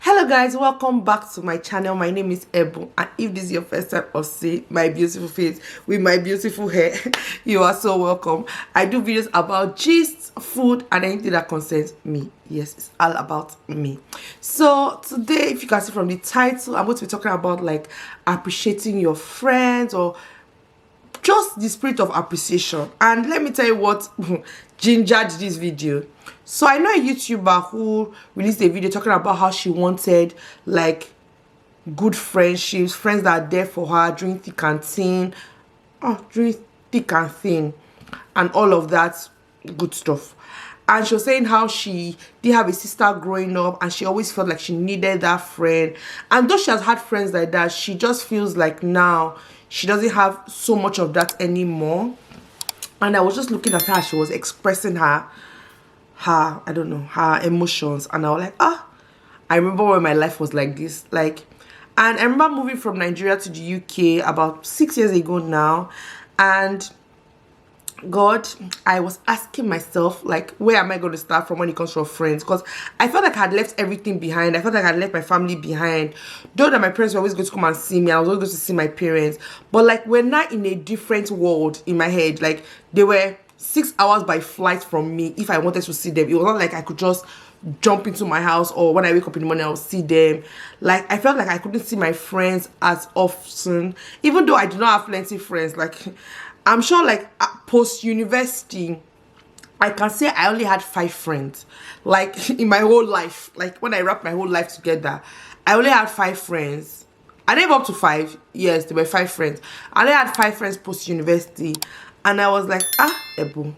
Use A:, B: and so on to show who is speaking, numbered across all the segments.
A: Hello guys, welcome back to my channel. My name is Ebu, and if this is your first time of seeing my beautiful face with my beautiful hair, you are so welcome. I do videos about gist, food, and anything that concerns me. Yes, it's all about me. So today, if you can see from the title, I'm going to be talking about like appreciating your friends, or just the spirit of appreciation. And let me tell you what gingered this video. So I know a YouTuber who released a video talking about how she wanted like good friendships, friends that are there for her during thick and thin, and all of that good stuff. And she was saying how she did have a sister growing up, and she always felt like she needed that friend. And though she has had friends like that, she just feels like now she doesn't have so much of that anymore. And I was just looking at her, she was expressing her I don't know, her emotions, and I was like, I remember when my life was like this. And I remember moving from Nigeria to the UK about 6 years ago now, and God, I was asking myself, like, where am I going to start from when it comes to friends? Because I felt like I had left everything behind. I felt like I had left my family behind. Though that my parents were always going to come and see me, I was always going to see my parents. But like, we're not in a different world in my head. Like, they were 6 hours by flight from me if I wanted to see them. It was not like I could just jump into my house, or when I wake up in the morning I'll see them. Like, I felt like I couldn't see my friends as often, even though I do not have plenty of friends. Like, I'm sure like post university I can say I only had 5 friends, like in my whole life. Like, when I wrap my whole life together, I only had 5 friends. I didn't up to 5. Yes, there were 5 friends. I only had 5 friends post university, and I was like, Ebu.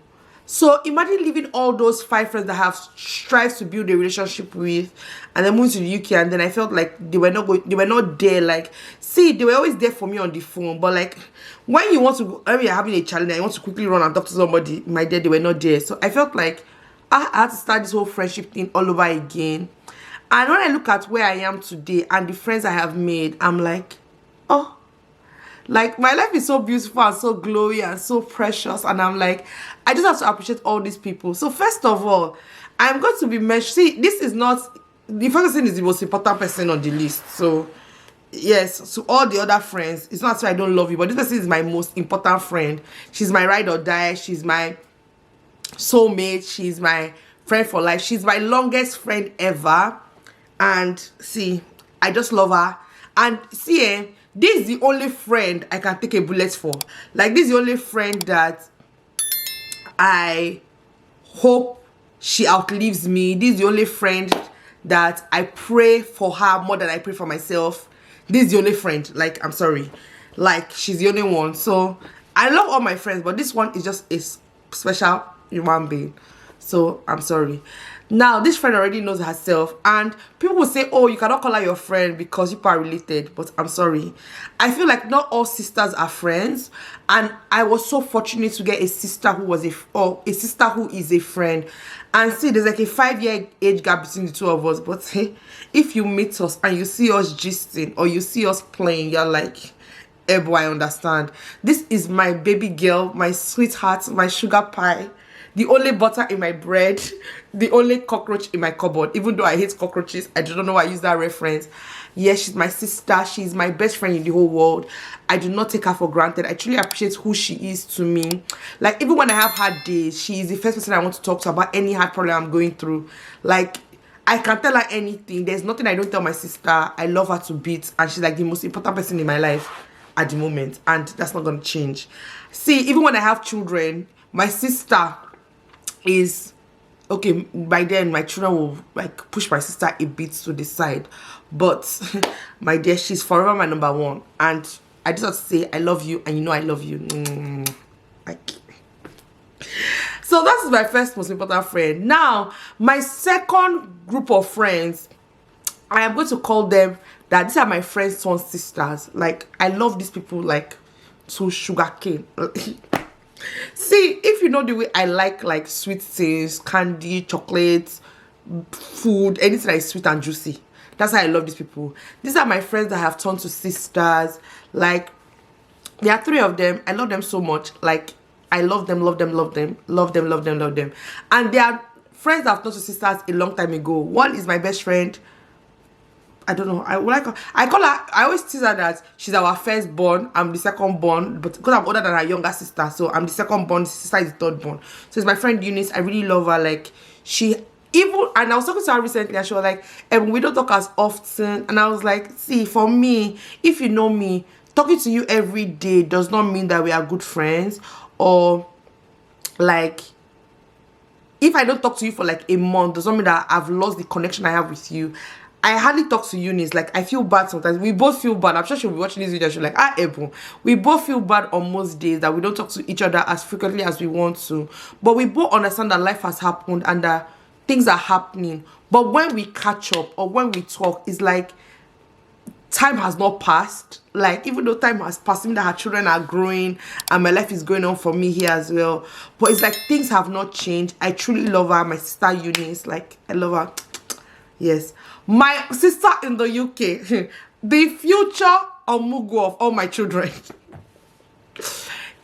A: So imagine leaving all those 5 friends that I have strived to build a relationship with, and then moving to the UK, and then I felt like they were not there. Like, see, they were always there for me on the phone, but like when you want to, when you're having a challenge and you want to quickly run and talk to somebody, my dad, they were not there. So I felt like I had to start this whole friendship thing all over again. And when I look at where I am today and the friends I have made, I'm like, oh, like, my life is so beautiful and so glowy and so precious, and I'm like, I just have to appreciate all these people. So first of all, I'm going to be mentioning, see, this is not, the first person is the most important person on the list. So yes, so all the other friends, it's not so I don't love you, but this person is my most important friend. She's my ride or die. She's my soulmate. She's my friend for life. She's my longest friend ever. And see, I just love her. And see, this is the only friend I can take a bullet for. Like, this is the only friend that I hope she outlives me. This is the only friend that I pray for her more than I pray for myself. This is the only friend. Like, I'm sorry, like, she's the only one. So I love all my friends, but this one is just a special human being. So I'm sorry. Now, this friend already knows herself, and people will say, oh, you cannot call her your friend because you are related. But I'm sorry, I feel like not all sisters are friends, and I was so fortunate to get a sister who was a sister who is a friend. And see, there's like a 5-year age gap between the two of us, but hey, if you meet us and you see us gisting or you see us playing, you're like, eh boy, I understand. This is my baby girl, my sweetheart, my sugar pie, the only butter in my bread, the only cockroach in my cupboard. Even though I hate cockroaches, I do not know why I use that reference. Yes, she's my sister. She's my best friend in the whole world. I do not take her for granted. I truly appreciate who she is to me. Like, even when I have hard days, she is the first person I want to talk to about any hard problem I'm going through. Like, I can tell her anything. There's nothing I don't tell my sister. I love her to bits, and she's like the most important person in my life at the moment, and that's not going to change. See, even when I have children, my sister is okay. By then my children will like push my sister a bit to the side, but my dear, she's forever my number one, and I just have to say I love you, and you know I love you. Like, so that is my first most important friend. Now, my second group of friends, I am going to call them that these are my friends' son sisters. Like, I love these people like to sugarcane. See, if you know the way I like sweet things, candy, chocolates, food, anything that is sweet and juicy, that's how I love these people. These are my friends that have turned to sisters. Like, There are three of them. I love them so much. Like, I love them, love them, love them, love them, love them, love them. And they are friends that I've known to sisters a long time ago. One is my best friend. I don't know. I call her. I always tease her that she's our first born. I'm the second born, but because I'm older than her younger sister, so I'm the second born. Sister is the third born. So it's my friend Eunice. I really love her. Like, she even, and I was talking to her recently, and she was like, we don't talk as often. And I was like, see, for me, if you know me, talking to you every day does not mean that we are good friends. Or like, if I don't talk to you for like a month, does not mean that I've lost the connection I have with you. I hardly talk to Eunice. Like, I feel bad sometimes. We both feel bad. I'm sure she'll be watching this video. She'll be like, Ebon. We both feel bad on most days that we don't talk to each other as frequently as we want to. But we both understand that life has happened and that things are happening. But when we catch up or when we talk, it's like time has not passed. Like, even though time has passed, even that her children are growing and my life is going on for me here as well. But it's like things have not changed. I truly love her. My sister Eunice. Like, I love her. Yes. My sister in the UK, the future Omugu of all my children,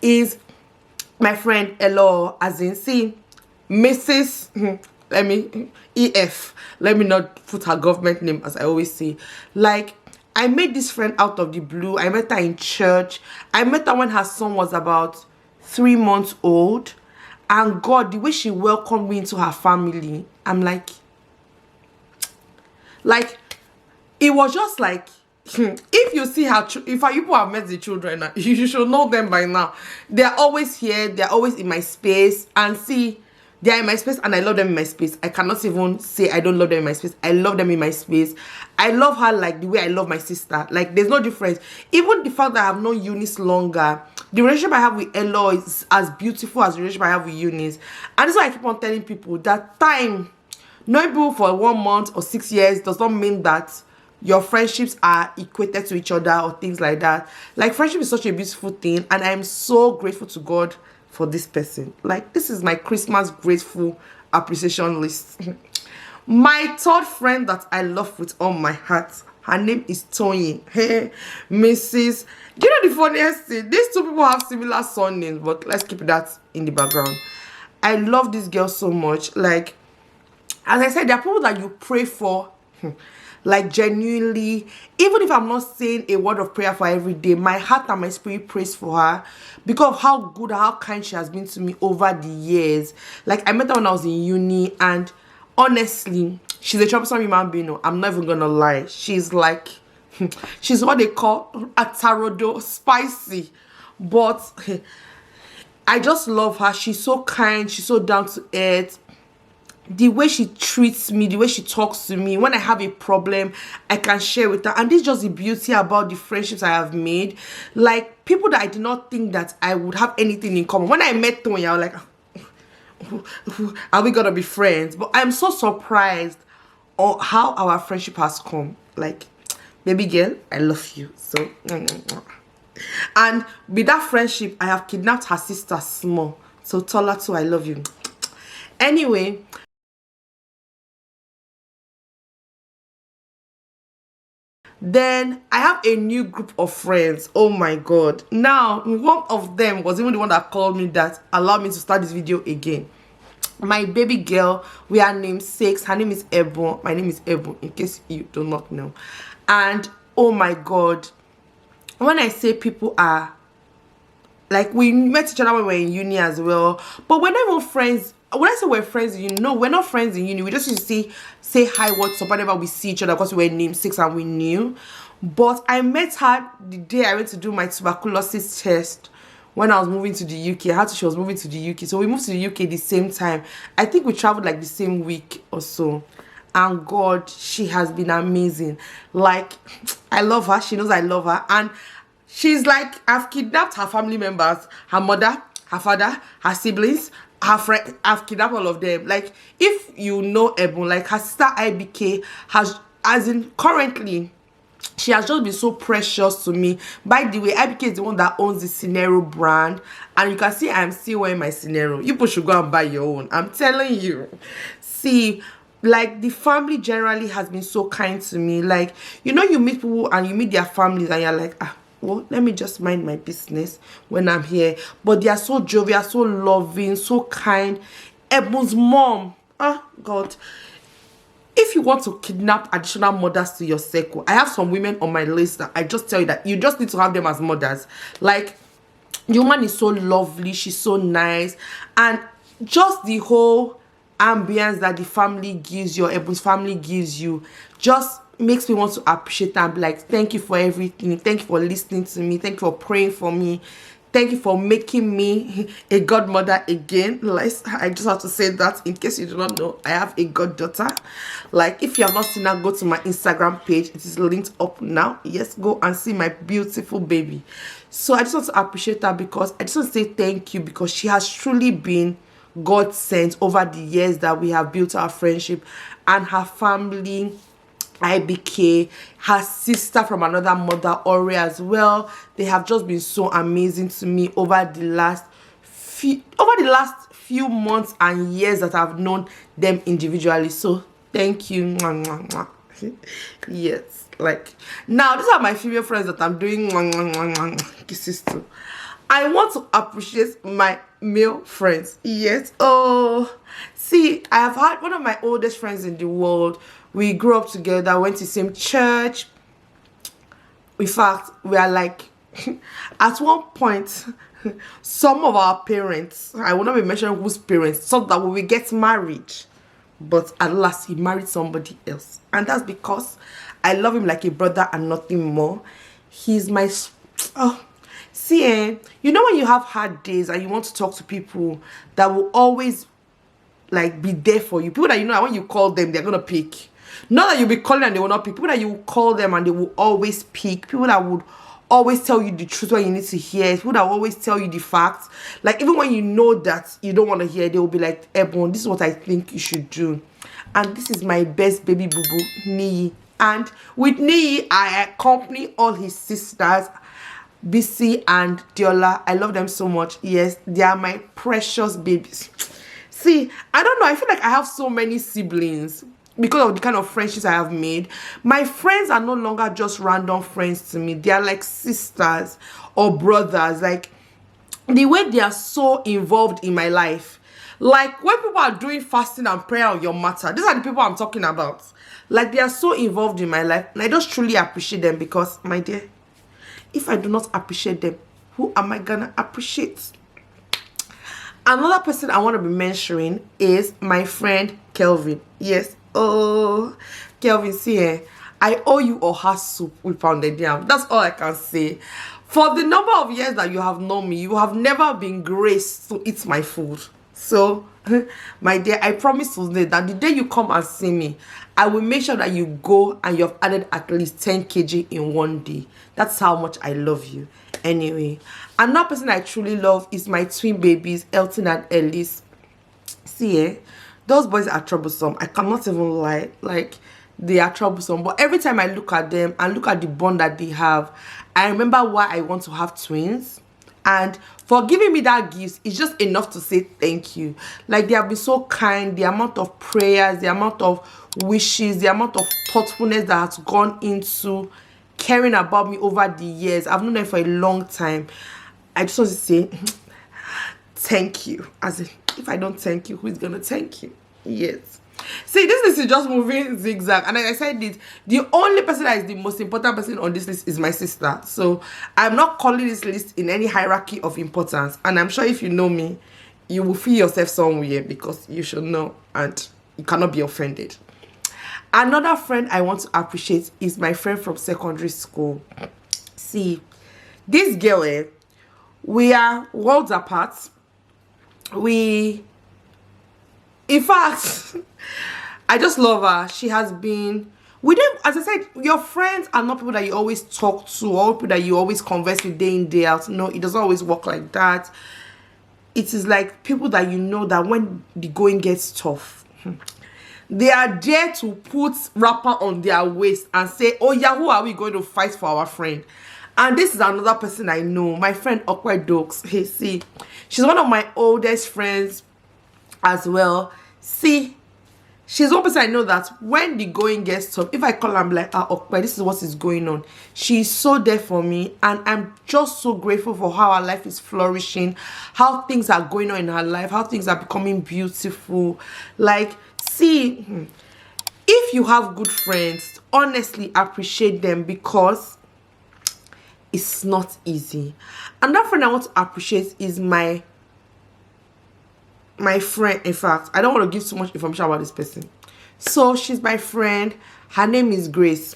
A: is my friend Elo, as in, see, Mrs. Let me, EF. Let me not put her government name, as I always say. Like, I made this friend out of the blue. I met her in church. I met her when her son was about 3 months old. And God, the way she welcomed me into her family, I'm like, it was just like, if you see her, if you people have met the children, you should know them by now. They're always here. They're always in my space. And see, they're in my space and I love them in my space. I cannot even say I don't love them in my space. I love them in my space. I love her like the way I love my sister. Like, there's no difference. Even the fact that I have known Eunice longer, the relationship I have with Elo is as beautiful as the relationship I have with Eunice. And this is why I keep on telling people that time, knowing people for 1 month or 6 years does not mean that your friendships are equated to each other or things like that. Like, friendship is such a beautiful thing, and I'm so grateful to God for this person. Like, this is my Christmas grateful appreciation list. My third friend that I love with all my heart, her name is Tony. Hey, Mrs. Do you know the funniest thing? These two people have similar surnames, but let's keep that in the background. I love this girl so much. Like, as I said, there are people that you pray for, like, genuinely. Even if I'm not saying a word of prayer for her every day, my heart and my spirit prays for her because of how good, how kind she has been to me over the years. Like, I met her when I was in uni, and honestly, she's a troublesome human being. No, I'm not even gonna lie. She's like, she's what they call a tarodo, spicy. But I just love her. She's so kind. She's so down to earth. The way she treats me, the way she talks to me, when I have a problem, I can share with her. And this is just the beauty about the friendships I have made. Like, people that I did not think that I would have anything in common. When I met Tony, I was like, are we gonna be friends? But I'm so surprised on how our friendship has come. Like, baby girl, I love you. So, and with that friendship, I have kidnapped her sister Small. So Tola too, I love you. Anyway, then I have a new group of friends. Oh my God. Now, one of them was even the one that called me that allowed me to start this video again. My baby girl, we are namesakes. Her name is Ebon. My name is Ebon, in case you do not know. And oh my God, when I say people are, like, we met each other when we were in uni as well, but we're not even friends. When I say we're friends in uni, no, we're not friends in uni. We just used to say hi, what's up, whenever we see each other, because we were namesakes and we knew. But I met her the day I went to do my tuberculosis test when I was moving to the UK. How she was moving to the UK. So we moved to the UK the same time. I think we traveled like the same week or so. And God, she has been amazing. Like, I love her. She knows I love her. And she's like, I've kidnapped her family members, her mother, her father, her siblings, her friend. I've kidnapped all of them. Like, if you know Ebon, like, her sister IBK has, as in currently, she has just been so precious to me. By the way, IBK is the one that owns the Scenario brand, and you can see I'm still wearing my Scenario. You people should go and buy your own, I'm telling you. See, like, the family generally has been so kind to me. Like, you know, you meet people and you meet their families and you're like, well, let me just mind my business when I'm here. But they are so jovial, so loving, so kind. Ebon's mom, oh God, if you want to kidnap additional mothers to your circle, I have some women on my list that I just tell you that you just need to have them as mothers. Like, the woman is so lovely, she's so nice, and just the whole ambience that the family gives you, Ebon's family gives you, just makes me want to appreciate and be like, thank you for everything, thank you for listening to me, thank you for praying for me, thank you for making me a godmother again. Like, I just have to say that in case you do not know, I have a goddaughter. Like, if you have not seen her, go to my Instagram page. It is linked up now. Yes, go and see my beautiful baby. So I just want to appreciate her, because I just want to say thank you, because she has truly been God sent over the years that we have built our friendship. And her family, IBK, her sister from another mother, Ori, as well, they have just been so amazing to me over the last few months and years that I've known them individually. So thank you. Yes, like, now these are my female friends that I'm doing kisses to. I want to appreciate my male friends. Yes. Oh, see, I have had one of my oldest friends in the world. We grew up together, went to the same church. In fact, we are like, at one point, some of our parents, I will not be mentioning whose parents, thought that we will get married. But at last, he married somebody else. And that's because I love him like a brother and nothing more. He's my... Oh, see, you know when you have hard days and you want to talk to people that will always, like, be there for you. People that you know that when you call them, they're going to pick. Not that you'll be calling and they will not pick. People that you will call them and they will always pick. People that would always tell you the truth when you need to hear. People that will always tell you the facts. Like, even when you know that you don't want to hear, they will be like, Ebon, this is what I think you should do. And this is my best baby boo-boo, Nii. And with Nii, I accompany all his sisters, BC and Diola. I love them so much. Yes, they are my precious babies. See, I don't know. I feel like I have so many siblings because of the kind of friendships I have made. My friends are no longer just random friends to me. They are like sisters or brothers. Like, the way they are so involved in my life. Like, when people are doing fasting and prayer on your matter, these are the people I'm talking about. Like, they are so involved in my life. And I just truly appreciate them, because, my dear, if I do not appreciate them, who am I gonna appreciate? Another person I want to be mentioning is my friend Kelvin. Yes. Oh, Kelvin, see here, I owe you Oha soup with pounded yam. That's all I can say. For the number of years that you have known me, you have never been graced to eat my food. So, my dear, I promise today that the day you come and see me, I will make sure that you go and you have added at least 10 kg in one day. That's how much I love you. Anyway, another person I truly love is my twin babies, Elton and Ellis. See, those boys are troublesome. I cannot even lie. Like, they are troublesome. But every time I look at them and look at the bond that they have, I remember why I want to have twins. And for giving me that gift, it's just enough to say thank you. Like, they have been so kind. The amount of prayers, the amount of wishes, the amount of thoughtfulness that has gone into caring about me over the years. I've known them for a long time. I just want to say thank you. As if I don't thank you, who is going to thank you? Yes. See, this list is just moving zigzag. And like I said, the only person that is the most important person on this list is my sister. So I'm not calling this list in any hierarchy of importance. And I'm sure if you know me, you will feel yourself somewhere, because you should know and you cannot be offended. Another friend I want to appreciate is my friend from secondary school. See, this girl, we are worlds apart. In fact, I just love her. She has been, we don't, as I said, your friends are not people that you always talk to or people that you always converse with day in, day out. No, it doesn't always work like that. It is like people that you know that when the going gets tough, they are there to put wrapper on their waist and say, oh yeah, who are we going to fight for our friend? And this is another person I know, my friend Okwe Dokes. Hey, see, she's one of my oldest friends as well. See, she's one person I know that when the going gets tough, if I call her, I'm like, ah, okay, this is what is going on. She's so there for me, and I'm just so grateful for how her life is flourishing, how things are going on in her life, how things are becoming beautiful. Like, see, if you have good friends, honestly appreciate them, because it's not easy. Another friend I want to appreciate is my friend. In fact, I don't want to give too much information about this person. So she's my friend. Her name is Grace.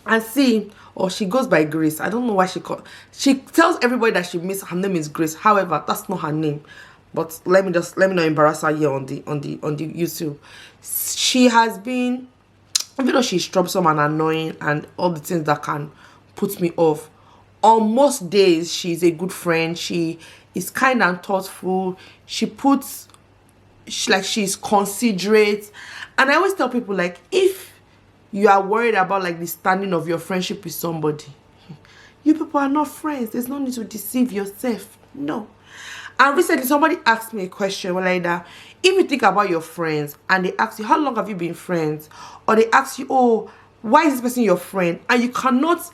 A: And see, or she goes by Grace. I don't know why she tells everybody that she means her name is Grace. However, that's not her not embarrass her here on the YouTube. She has been, even though she's troublesome and annoying and all the things that can put me off, on most days she's a good friend. She is kind and thoughtful. She's considerate. And I always tell people, like, if you are worried about like the standing of your friendship with somebody, you people are not friends. There's no need to deceive yourself. No. And recently somebody asked me a question like that. If you think about your friends and they ask you, how long have you been friends? Or they ask you, oh, why is this person your friend? And you cannot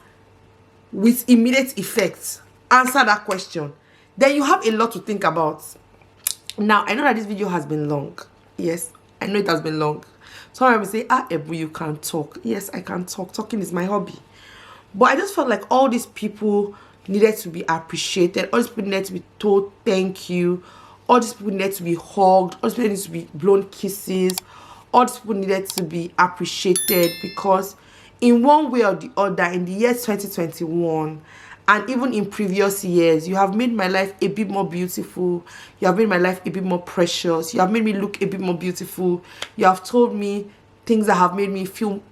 A: with immediate effect answer that question, then you have a lot to think about. Now, I know that this video has been long. Yes, I know it has been long. So I will say, ah, Ebu, you can talk. Yes, I can talk. Talking is my hobby. But I just felt like all these people needed to be appreciated. All these people needed to be told thank you. All these people needed to be hugged. All these people needed to be blown kisses. All these people needed to be appreciated, because in one way or the other, in the year 2021, and even in previous years, you have made my life a bit more beautiful. You have made my life a bit more precious. You have made me look a bit more beautiful. You have told me things that have made me feel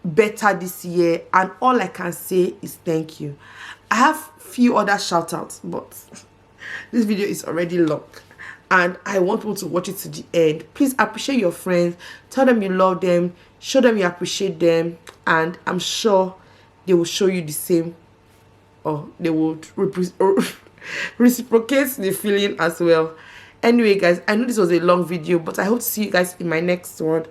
A: better this year. And all I can say is thank you. I have few other shout outs, but this video is already long. And I want people to watch it to the end. Please appreciate your friends. Tell them you love them. Show them you appreciate them. And I'm sure they will show you the same, or they would reciprocate the feeling as well. Anyway, guys, I know this was a long video, but I hope to see you guys in my next one.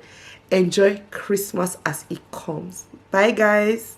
A: Enjoy Christmas as it comes. Bye, guys.